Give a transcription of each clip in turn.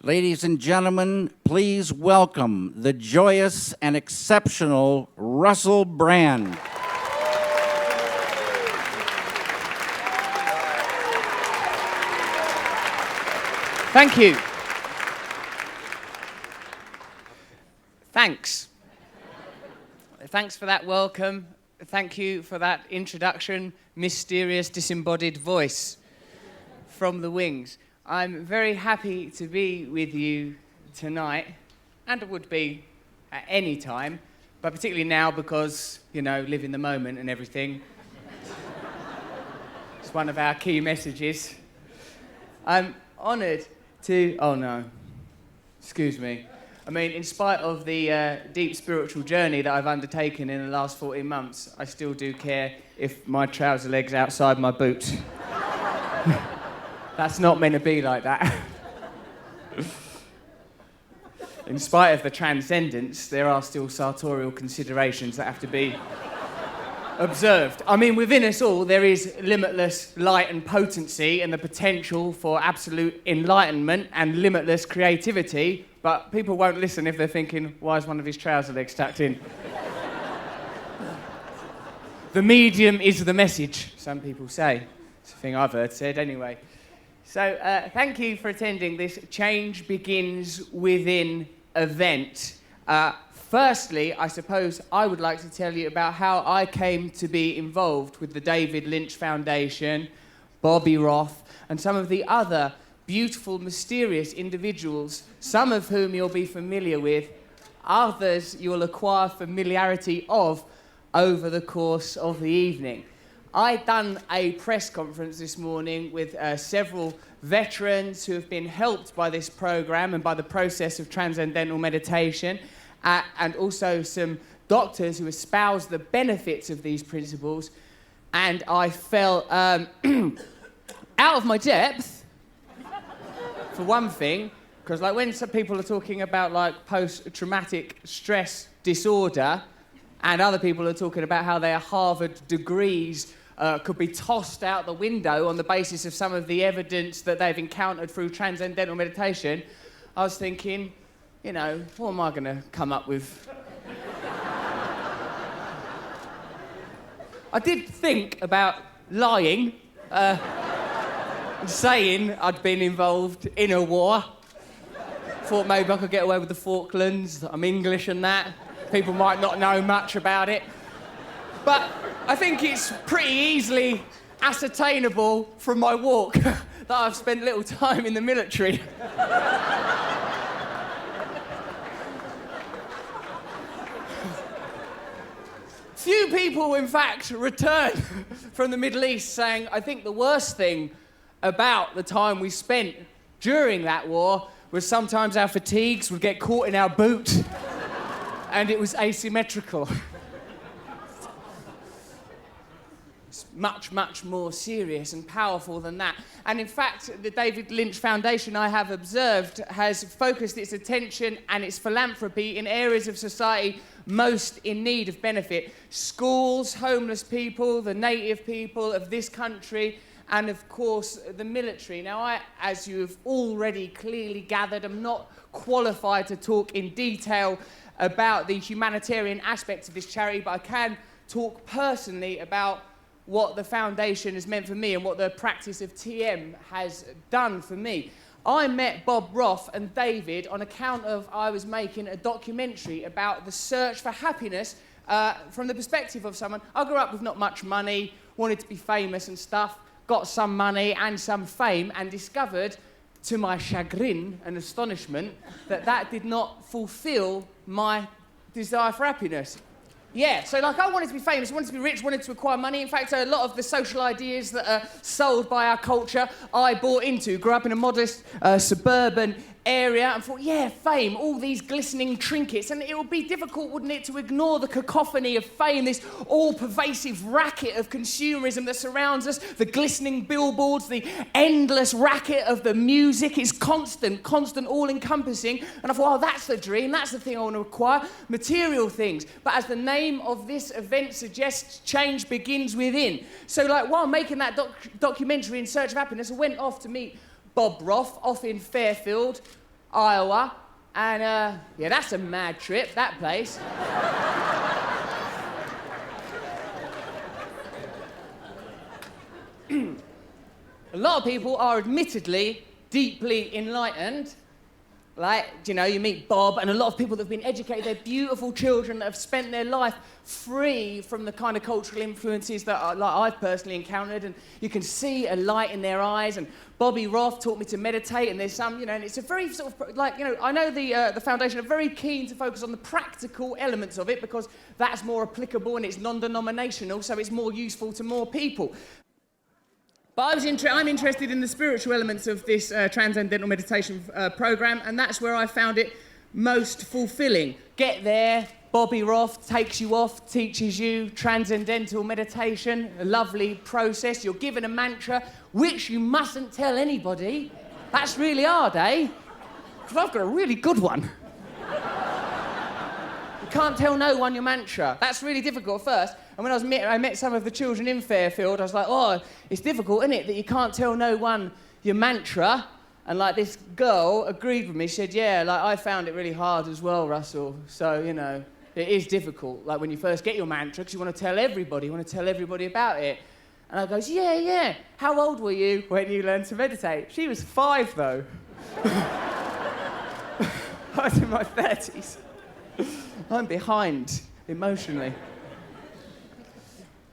Ladies and gentlemen, please welcome the joyous and exceptional Russell Brand. Thank you. Thanks. Thanks for that welcome. Thank you for that introduction, mysterious disembodied voice from the wings. I'm very happy to be with you tonight, and it would be at any time, but particularly now because, live in the moment and everything. It's one of our key messages. I'm honoured to... Oh, no. Excuse me. In spite of the deep spiritual journey that I've undertaken in the last 14 months, I still do care if my trouser leg's outside my boot. That's not meant to be like that. In spite of the transcendence, there are still sartorial considerations that have to be observed. Within us all, there is limitless light and potency and the potential for absolute enlightenment and limitless creativity, but people won't listen if they're thinking, why is one of his trouser legs tucked in? The medium is the message, some people say. It's a thing I've heard said anyway. So, thank you for attending this Change Begins Within event. Firstly, I suppose I would like to tell you about how I came to be involved with the David Lynch Foundation, Bobby Roth, and some of the other beautiful, mysterious individuals, some of whom you'll be familiar with, others you'll acquire familiarity of over the course of the evening. I'd done a press conference this morning with several veterans who have been helped by this program and by the process of Transcendental Meditation, and also some doctors who espouse the benefits of these principles, and I felt out of my depth, for one thing, because when some people are talking about post-traumatic stress disorder, and other people are talking about how their Harvard degrees could be tossed out the window on the basis of some of the evidence that they've encountered through Transcendental Meditation, I was thinking, what am I going to come up with? I did think about lying, and saying I'd been involved in a war. Thought maybe I could get away with the Falklands, I'm English and that. People might not know much about it. But I think it's pretty easily ascertainable from my walk that I've spent little time in the military. Few people, in fact, return from the Middle East saying, I think the worst thing about the time we spent during that war was sometimes our fatigues would get caught in our boot and it was asymmetrical. It's much, much more serious and powerful than that. And in fact, the David Lynch Foundation, I have observed, has focused its attention and its philanthropy in areas of society most in need of benefit. Schools, homeless people, the native people of this country, and of course, the military. Now, I, as you have already clearly gathered, am not qualified to talk in detail about the humanitarian aspects of this charity, but I can talk personally about what the foundation has meant for me and what the practice of TM has done for me. I met Bob Roth and David on account of I was making a documentary about the search for happiness from the perspective of someone. I grew up with not much money, wanted to be famous and stuff, got some money and some fame, and discovered, to my chagrin and astonishment, that did not fulfill my desire for happiness. Yeah, so I wanted to be famous, wanted to be rich, wanted to acquire money. In fact, a lot of the social ideas that are sold by our culture, I bought into. Grew up in a modest suburban area and thought, yeah, fame, all these glistening trinkets. And it would be difficult, wouldn't it, to ignore the cacophony of fame, this all-pervasive racket of consumerism that surrounds us, the glistening billboards, the endless racket of the music. It's constant, all-encompassing. And I thought, oh, that's the dream, that's the thing I want to acquire, material things. But as the name of this event suggests, change begins within. So, while making that documentary In Search of Happiness, I went off to meet Bob Roth off in Fairfield, Iowa. And, yeah, that's a mad trip, that place. A lot of people are admittedly deeply enlightened. Like, you know, you meet Bob, and a lot of people that have been educated, they're beautiful children that have spent their life free from the kind of cultural influences that I've personally encountered, and you can see a light in their eyes. And Bobby Roth taught me to meditate, and there's some, you know, and it's a very sort of, like, you know, I know the foundation are very keen to focus on the practical elements of it because that's more applicable and it's non-denominational, so it's more useful to more people. But I'm interested in the spiritual elements of this Transcendental Meditation program, and that's where I found it most fulfilling. Get there, Bobby Roth takes you off, teaches you Transcendental Meditation, a lovely process. You're given a mantra, which you mustn't tell anybody. That's really hard, eh? Because I've got a really good one. You can't tell no one your mantra. That's really difficult at first. And when I met some of the children in Fairfield, I was like, oh, it's difficult, isn't it, that you can't tell no one your mantra? And, like, this girl agreed with me. She said, yeah, like, I found it really hard as well, Russell. So, you know, it is difficult, like, when you first get your mantra, because you want to tell everybody, about it. And I goes, yeah. How old were you when you learned to meditate? She was 5, though. I was in my 30s. I'm behind emotionally.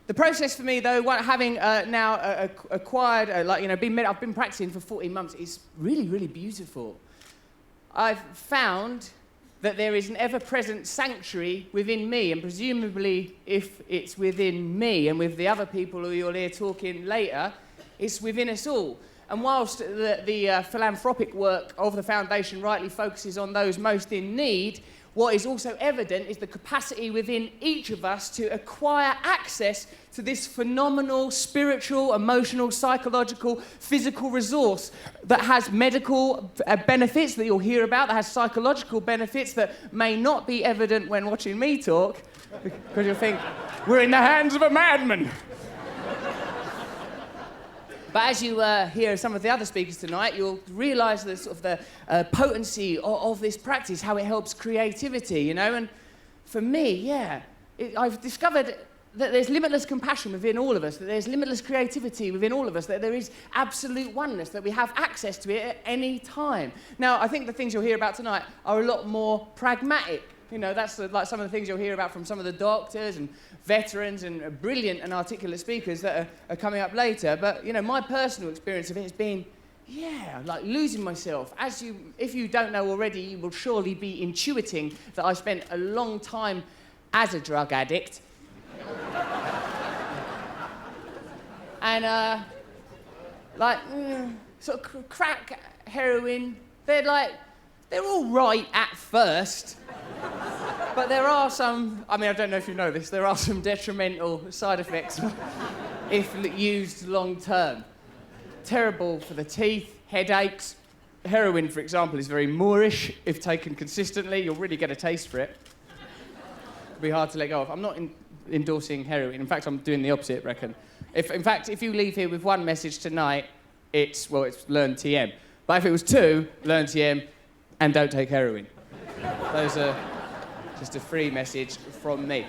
The process for me, though, having now acquired, I've been practicing for 14 months, is really, really beautiful. I've found that there is an ever-present sanctuary within me, and presumably, if it's within me and with the other people who you'll hear talking later, it's within us all. And whilst the philanthropic work of the foundation rightly focuses on those most in need, what is also evident is the capacity within each of us to acquire access to this phenomenal spiritual, emotional, psychological, physical resource that has medical benefits that you'll hear about, that has psychological benefits that may not be evident when watching me talk, because you'll think, we're in the hands of a madman. But as you hear some of the other speakers tonight, you'll realise the sort of the potency of this practice, how it helps creativity, you know. And for me, yeah, I've discovered that there's limitless compassion within all of us, that there's limitless creativity within all of us, that there is absolute oneness, that we have access to it at any time. Now, I think the things you'll hear about tonight are a lot more pragmatic. You know, that's like some of the things you'll hear about from some of the doctors and veterans and brilliant and articulate speakers that are coming up later. But, you know, my personal experience of it has been, yeah, like losing myself. If you don't know already, you will surely be intuiting that I spent a long time as a drug addict. And, sort of crack, heroin, they're all right at first. But there are some, I mean, I don't know if you know this, there are some detrimental side effects if used long term. Terrible for the teeth, headaches. Heroin, for example, is very Moorish. If taken consistently, you'll really get a taste for it. It'll be hard to let go of. I'm not endorsing heroin. In fact, I'm doing the opposite, reckon. If you leave here with one message tonight, it's learn TM. But if it was 2, learn TM and don't take heroin. Those are just a free message from me.